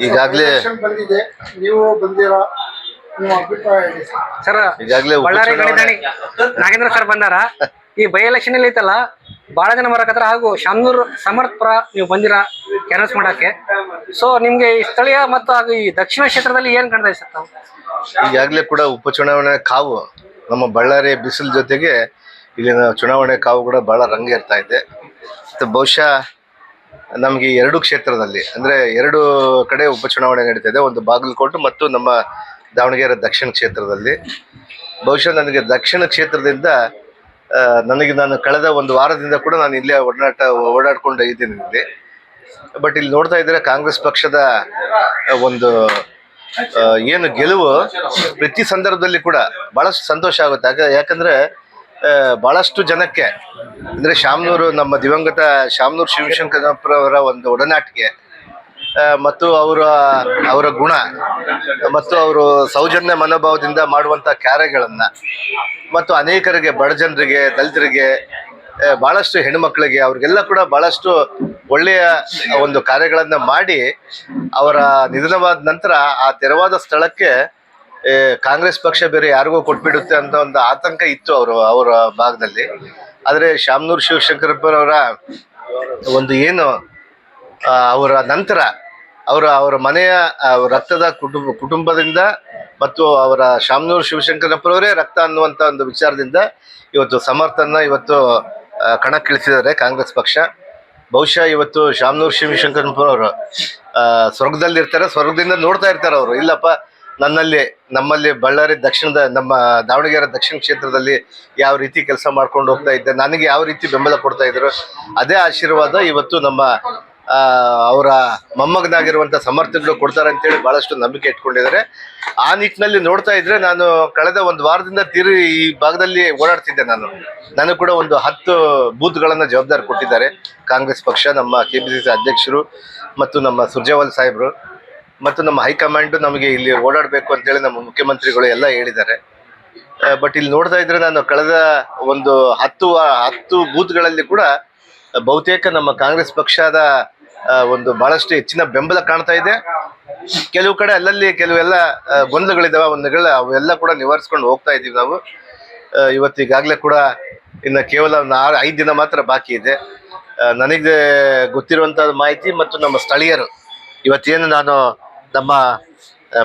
ಈಗಾಗಲೇ ಬಂದಿದೆ, ನೀವು ಬಂದಿರಾ, ನಿಮ್ಮ ಅಭಿಪ್ರಾಯ ಹೇಳಿ ಸರ್. ಈಗಾಗಲೇ ಬಳ್ಳಾರಿ ಗಣಿದಾಣಿ ನಾಗೇಂದ್ರ ಸರ್ ಬಂದಾರ. ಈ ಬೈ ಎಲೆಕ್ಷನ್ ಅಲ್ಲಿ ಐತಲ್ಲ, ಬಹಳ ಜನ ಬರಕತ್ರ, ಹಾಗೂ ಶಾಮನೂರ್ ಸಮರ್ಥ ಪರ ನೀವು ಬಂದಿರಾ ಕ್ಯಾನ್ವಸ್ ಮಾಡಕ್ಕೆ. ಸೊ ನಿಮ್ಗೆ ಈ ಸ್ಥಳೀಯ ಮತ್ತು ಹಾಗೂ ಈ ದಕ್ಷಿಣ ಕ್ಷೇತ್ರದಲ್ಲಿ ಏನ್ ಕಾಣ್ತಾ ಇದೆ ಸರ್ ತಾವು? ಈಗಾಗಲೇ ಕೂಡ ಉಪಚುನಾವಣೆ ಕಾವು ನಮ್ಮ ಬಳ್ಳಾರಿ ಬಿಸಿಲು ಜೊತೆಗೆ ಇಲ್ಲಿನ ಚುನಾವಣೆ ಕಾವು ಕೂಡ ಬಹಳ ರಂಗೇರ್ತಾ ಇದೆ. ಮತ್ತು ಬಹುಶಃ ನಮಗೆ ಎರಡು ಕ್ಷೇತ್ರದಲ್ಲಿ ಅಂದರೆ ಎರಡು ಕಡೆ ಉಪಚುನಾವಣೆ ನಡೀತಾ ಇದೆ, ಒಂದು ಬಾಗಲಕೋಟೆ ಮತ್ತು ನಮ್ಮ ದಾವಣಗೆರೆ ದಕ್ಷಿಣ ಕ್ಷೇತ್ರದಲ್ಲಿ. ಬಹುಶಃ ನನಗೆ ದಕ್ಷಿಣ ಕ್ಷೇತ್ರದಿಂದ ನಾನು ಕಳೆದ ಒಂದು ವಾರದಿಂದ ಕೂಡ ನಾನು ಇಲ್ಲೇ ಓಡಾಡ್ಕೊಂಡು ಇದ್ದೀನಿ ಇಲ್ಲಿ. ಬಟ್ ಇಲ್ಲಿ ನೋಡ್ತಾ ಇದ್ರೆ ಕಾಂಗ್ರೆಸ್ ಪಕ್ಷದ ಒಂದು ಏನು ಗೆಲುವು ಪ್ರತಿ ಸಂದರ್ಭದಲ್ಲಿ ಕೂಡ ಬಹಳಷ್ಟು ಸಂತೋಷ ಆಗುತ್ತೆ. ಯಾಕಂದ್ರೆ ಬಹಳಷ್ಟು ಜನಕ್ಕೆ ಅಂದ್ರೆ ಶಾಮನೂರು ನಮ್ಮ ದಿವಂಗತ ಶಾಮನೂರು ಶಿವಶಂಕರಪ್ಪರವರ ಒಂದು ಒಡನಾಟಿಕೆ ಮತ್ತು ಅವರ ಗುಣ ಮತ್ತು ಅವರು ಸೌಜನ್ಯ ಮನೋಭಾವದಿಂದ ಮಾಡುವಂಥ ಕಾರ್ಯಗಳನ್ನು ಮತ್ತು ಅನೇಕರಿಗೆ ಬಡ ಜನರಿಗೆ, ದಲಿತರಿಗೆ, ಬಹಳಷ್ಟು ಹೆಣ್ಣುಮಕ್ಕಳಿಗೆ ಅವ್ರಿಗೆಲ್ಲ ಕೂಡ ಬಹಳಷ್ಟು ಒಳ್ಳೆಯ ಒಂದು ಕಾರ್ಯಗಳನ್ನು ಮಾಡಿ ಅವರ ನಿಧನವಾದ ನಂತರ ಆ ತೆರವಾದ ಸ್ಥಳಕ್ಕೆ ಕಾಂಗ್ರೆಸ್ ಪಕ್ಷ ಬೇರೆ ಯಾರಿಗೂ ಕೊಟ್ಬಿಡುತ್ತೆ ಅಂತ ಒಂದು ಆತಂಕ ಇತ್ತು ಅವರ ಭಾಗದಲ್ಲಿ. ಆದರೆ ಶಾಮನೂರು ಶಿವಶಂಕರಪ್ಪರವರ ಒಂದು ಏನು ಅವರ ನಂತರ ಅವರ ಮನೆಯ ರಕ್ತದ ಕುಟುಂಬದಿಂದ ಮತ್ತು ಅವರ ಶಾಮನೂರು ಶಿವಶಂಕರಪ್ಪರವರೇ ರಕ್ತ ಅನ್ನುವಂಥ ಒಂದು ವಿಚಾರದಿಂದ ಇವತ್ತು ಸಮರ್ಥನ ಇವತ್ತು ಕಣಕ್ಕಿಳಿಸಿದ್ದಾರೆ ಕಾಂಗ್ರೆಸ್ ಪಕ್ಷ. ಬಹುಶಃ ಇವತ್ತು ಶಾಮನೂರು ಶಿವಶಂಕರಪ್ಪರವರು ಸ್ವರ್ಗದಲ್ಲಿರ್ತಾರೆ, ಸ್ವರ್ಗದಿಂದ ನೋಡ್ತಾ ಇರ್ತಾರೆ ಅವರು. ಇಲ್ಲಪ್ಪ, ನಮ್ಮಲ್ಲಿ ಬಳ್ಳಾರಿ ದಕ್ಷಿಣದ ನಮ್ಮ ದಾವಣಗೆರೆ ದಕ್ಷಿಣ ಕ್ಷೇತ್ರದಲ್ಲಿ ಯಾವ ರೀತಿ ಕೆಲಸ ಮಾಡ್ಕೊಂಡು ಹೋಗ್ತಾ ಇದ್ದೆ, ನನಗೆ ಯಾವ ರೀತಿ ಬೆಂಬಲ ಕೊಡ್ತಾ ಇದ್ರು, ಅದೇ ಆಶೀರ್ವಾದ ಇವತ್ತು ನಮ್ಮ ಅವರ ಮೊಮ್ಮಗನಾಗಿರುವಂಥ ಸಮರ್ಥಗಳು ಕೊಡ್ತಾರೆ ಅಂತೇಳಿ ಬಹಳಷ್ಟು ನಂಬಿಕೆ ಇಟ್ಕೊಂಡಿದ್ದಾರೆ. ಆ ನಿಟ್ಟಿನಲ್ಲಿ ನೋಡ್ತಾ ಇದ್ರೆ ನಾನು ಕಳೆದ ಒಂದು ವಾರದಿಂದ ಈ ಭಾಗದಲ್ಲಿ ಓಡಾಡ್ತಿದ್ದೆ. ನನಗೆ ಕೂಡ ಒಂದು 10 ಬೂತ್ಗಳನ್ನು ಜವಾಬ್ದಾರಿ ಕೊಟ್ಟಿದ್ದಾರೆ ಕಾಂಗ್ರೆಸ್ ಪಕ್ಷ, ನಮ್ಮ KPCC ಅಧ್ಯಕ್ಷರು ಮತ್ತು ನಮ್ಮ ಸುರ್ಜೇವಾಲ್ ಸಾಹೇಬರು ಮತ್ತು ನಮ್ಮ ಹೈಕಮಾಂಡ್ ನಮಗೆ ಇಲ್ಲಿ ಓಡಾಡಬೇಕು ಅಂತೇಳಿ ನಮ್ಮ ಮುಖ್ಯಮಂತ್ರಿಗಳು ಎಲ್ಲ ಹೇಳಿದ್ದಾರೆ. ಬಟ್ ಇಲ್ಲಿ ನೋಡ್ತಾ ಇದ್ರೆ ನಾನು ಕಳೆದ ಒಂದು 10 ಬೂತ್ಗಳಲ್ಲಿ ಕೂಡ ಬಹುತೇಕ ನಮ್ಮ ಕಾಂಗ್ರೆಸ್ ಪಕ್ಷದ ಒಂದು ಬಹಳಷ್ಟು ಹೆಚ್ಚಿನ ಬೆಂಬಲ ಕಾಣ್ತಾ ಇದೆ. ಕೆಲವು ಕಡೆ ಅಲ್ಲಲ್ಲಿ ಕೆಲವೆಲ್ಲ ಗೊಂದಲಗಳಿದ್ದಾವೆ, ಅವೆಲ್ಲ ಕೂಡ ನಿವಾರಿಸ್ಕೊಂಡು ಹೋಗ್ತಾ ಇದ್ದೀವಿ ನಾವು. ಇವತ್ತಿಗಾಗಲೇ ಕೂಡ ಇನ್ನು ಕೇವಲ 5 ದಿನ ಮಾತ್ರ ಬಾಕಿ ಇದೆ. ನನಗೆ ಗೊತ್ತಿರುವಂಥ ಮಾಹಿತಿ ಮತ್ತು ನಮ್ಮ ಸ್ಥಳೀಯರು ಇವತ್ತೇನು ನಾನು ನಮ್ಮ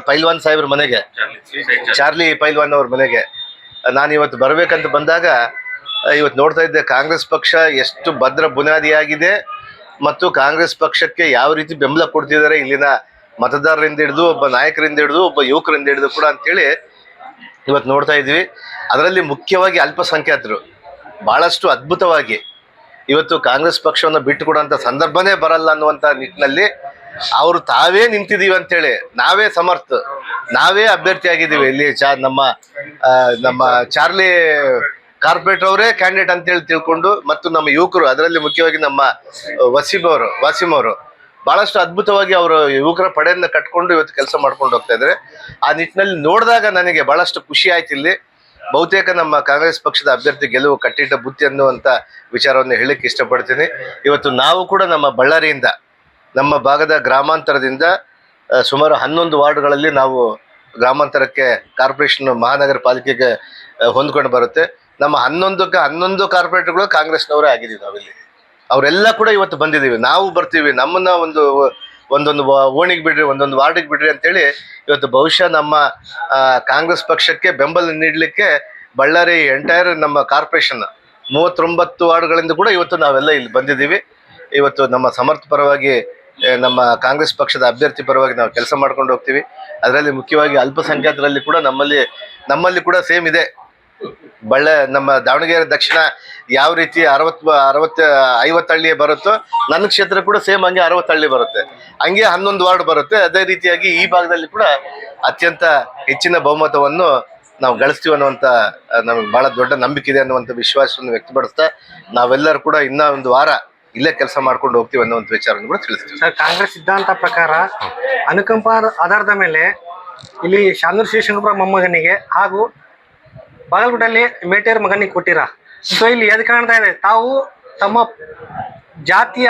ಪೈಲ್ವಾನ್ ಸಾಹೇಬ್ರ ಮನೆಗೆ, ಚಾರ್ಲಿ ಪೈಲ್ವಾನ್ ಅವ್ರ ಮನೆಗೆ ನಾನು ಇವತ್ತು ಬರಬೇಕಂತ ಬಂದಾಗ ಇವತ್ತು ನೋಡ್ತಾ ಇದ್ದೆ ಕಾಂಗ್ರೆಸ್ ಪಕ್ಷ ಎಷ್ಟು ಭದ್ರ ಬುನಾದಿಯಾಗಿದೆ ಮತ್ತು ಕಾಂಗ್ರೆಸ್ ಪಕ್ಷಕ್ಕೆ ಯಾವ ರೀತಿ ಬೆಂಬಲ ಕೊಡ್ತಿದ್ದಾರೆ ಇಲ್ಲಿನ ಮತದಾರರಿಂದ ಹಿಡಿದು, ಒಬ್ಬ ನಾಯಕರಿಂದ ಹಿಡಿದು, ಒಬ್ಬ ಯುವಕರಿಂದ ಹಿಡಿದು ಕೂಡ ಅಂತೇಳಿ ಇವತ್ತು ನೋಡ್ತಾ ಇದ್ವಿ. ಅದರಲ್ಲಿ ಮುಖ್ಯವಾಗಿ ಅಲ್ಪಸಂಖ್ಯಾತರು ಬಹಳಷ್ಟು ಅದ್ಭುತವಾಗಿ ಇವತ್ತು ಕಾಂಗ್ರೆಸ್ ಪಕ್ಷವನ್ನು ಬಿಟ್ಟುಕೊಡುವಂಥ ಸಂದರ್ಭನೇ ಬರಲ್ಲ ಅನ್ನುವಂಥ ನಿಟ್ಟಿನಲ್ಲಿ ಅವರು ತಾವೇ ನಿಂತಿದ್ದೀವಿ ಅಂತೇಳಿ, ನಾವೇ ಸಮರ್ಥ, ನಾವೇ ಅಭ್ಯರ್ಥಿಯಾಗಿದ್ದೀವಿ. ಇಲ್ಲಿ ನಮ್ಮ ಚಾರ್ಲಿ ಕಾರ್ಪೊರೇಟರ್ ಅವರೇ ಕ್ಯಾಂಡಿಡೇಟ್ ಅಂತೇಳಿ ತಿಳ್ಕೊಂಡು, ಮತ್ತು ನಮ್ಮ ಯುವಕರು, ಅದರಲ್ಲಿ ಮುಖ್ಯವಾಗಿ ನಮ್ಮ ವಾಸಿಂ ಅವರು ಬಹಳಷ್ಟು ಅದ್ಭುತವಾಗಿ ಅವರು ಯುವಕರ ಪಡೆಯನ್ನು ಕಟ್ಕೊಂಡು ಇವತ್ತು ಕೆಲಸ ಮಾಡ್ಕೊಂಡು ಹೋಗ್ತಾ ಇದ್ದಾರೆ. ಆ ನಿಟ್ಟಿನಲ್ಲಿ ನೋಡಿದಾಗ ನನಗೆ ಬಹಳಷ್ಟು ಖುಷಿ ಆಯ್ತು. ಇಲ್ಲಿ ಬಹುತೇಕ ನಮ್ಮ ಕಾಂಗ್ರೆಸ್ ಪಕ್ಷದ ಅಭ್ಯರ್ಥಿ ಗೆಲುವು ಕಟ್ಟಿಟ್ಟ ಬುತ್ತಿ ಅನ್ನುವಂಥ ವಿಚಾರವನ್ನು ಹೇಳಕ್ಕೆ ಇಷ್ಟಪಡ್ತೀನಿ. ಇವತ್ತು ನಾವು ಕೂಡ ನಮ್ಮ ಬಳ್ಳಾರಿಯಿಂದ, ನಮ್ಮ ಭಾಗದ ಗ್ರಾಮಾಂತರದಿಂದ ಸುಮಾರು 11 ವಾರ್ಡ್ಗಳಲ್ಲಿ ನಾವು ಗ್ರಾಮಾಂತರಕ್ಕೆ ಕಾರ್ಪೊರೇಷನ್ ಮಹಾನಗರ ಪಾಲಿಕೆಗೆ ಹೊಂದ್ಕೊಂಡು ಬರುತ್ತೆ. ನಮ್ಮ 11 ಕಾರ್ಪೊರೇಟರ್ಗಳು ಕಾಂಗ್ರೆಸ್ನವರೇ ಆಗಿದ್ದೀವಿ ನಾವಿಲ್ಲಿ. ಅವರೆಲ್ಲ ಕೂಡ ಇವತ್ತು ಬಂದಿದ್ದೀವಿ, ನಾವು ಬರ್ತೀವಿ, ನಮ್ಮನ್ನ ಒಂದೊಂದು ಓಣಿಗೆ ಬಿಡ್ರಿ, ಒಂದೊಂದು ವಾರ್ಡಿಗೆ ಬಿಡ್ರಿ ಅಂತೇಳಿ ಇವತ್ತು ಬಹುಶಃ ನಮ್ಮ ಕಾಂಗ್ರೆಸ್ ಪಕ್ಷಕ್ಕೆ ಬೆಂಬಲ ನೀಡಲಿಕ್ಕೆ ಬಳ್ಳಾರಿ ಎಂಟೈರ್ ನಮ್ಮ ಕಾರ್ಪೊರೇಷನ್ 39 ವಾರ್ಡ್ಗಳಿಂದ ಕೂಡ ಇವತ್ತು ನಾವೆಲ್ಲ ಇಲ್ಲಿ ಬಂದಿದ್ದೀವಿ. ಇವತ್ತು ನಮ್ಮ ಸಮರ್ಥ ಪರವಾಗಿ, ನಮ್ಮ ಕಾಂಗ್ರೆಸ್ ಪಕ್ಷದ ಅಭ್ಯರ್ಥಿ ಪರವಾಗಿ ನಾವು ಕೆಲಸ ಮಾಡ್ಕೊಂಡು ಹೋಗ್ತೀವಿ. ಅದರಲ್ಲಿ ಮುಖ್ಯವಾಗಿ ಅಲ್ಪಸಂಖ್ಯಾತರಲ್ಲಿ ಕೂಡ ನಮ್ಮಲ್ಲಿ ಕೂಡ ಸೇಮ್ ಇದೆ. ನಮ್ಮ ದಾವಣಗೆರೆ ದಕ್ಷಿಣ ಯಾವ ರೀತಿ 50 ಹಳ್ಳಿ ಬರುತ್ತೋ, ನನ್ನ ಕ್ಷೇತ್ರ ಕೂಡ ಸೇಮ್ ಹಂಗೆ 60 ಹಳ್ಳಿ ಬರುತ್ತೆ, ಹಂಗೆ 11 ವಾರ್ಡ್ ಬರುತ್ತೆ. ಅದೇ ರೀತಿಯಾಗಿ ಈ ಭಾಗದಲ್ಲಿ ಕೂಡ ಅತ್ಯಂತ ಹೆಚ್ಚಿನ ಬಹುಮತವನ್ನು ನಾವು ಗಳಿಸ್ತೀವಿ ಅನ್ನುವಂಥ ನಮಗೆ ಬಹಳ ದೊಡ್ಡ ನಂಬಿಕೆ ಇದೆ ಅನ್ನುವಂಥ ವಿಶ್ವಾಸವನ್ನು ವ್ಯಕ್ತಪಡಿಸ್ತಾ ನಾವೆಲ್ಲರೂ ಕೂಡ ಇನ್ನೂ ಒಂದು ವಾರ ಇಲ್ಲೇ ಕೆಲಸ ಮಾಡ್ಕೊಂಡು ಹೋಗ್ತೀವಿ ಅನ್ನುವಂಥ ವಿಚಾರವನ್ನು ಕೂಡ ತಿಳಿಸ್ತೀವಿ. ಸರ್, ಕಾಂಗ್ರೆಸ್ ಸಿದ್ಧಾಂತ ಪ್ರಕಾರ ಅನುಕಂಪ ಆಧಾರದ ಮೇಲೆ ಇಲ್ಲಿ ಶಾಮನೂರು ಶಿವಶಂಕರಪ್ಪರ ಮೊಮ್ಮಗನಿಗೆ ಹಾಗೂ ಬಾಗಲಕೋಟೆಯಲ್ಲಿ ಮೇಟೇರ್ ಮಗನಿಗೆ ಕೊಟ್ಟಿರ. ಸೊ ಇಲ್ಲಿ ಎದು ಕಾಣ್ತಾ ಇದೆ, ತಾವು ತಮ್ಮ ಜಾತಿಯ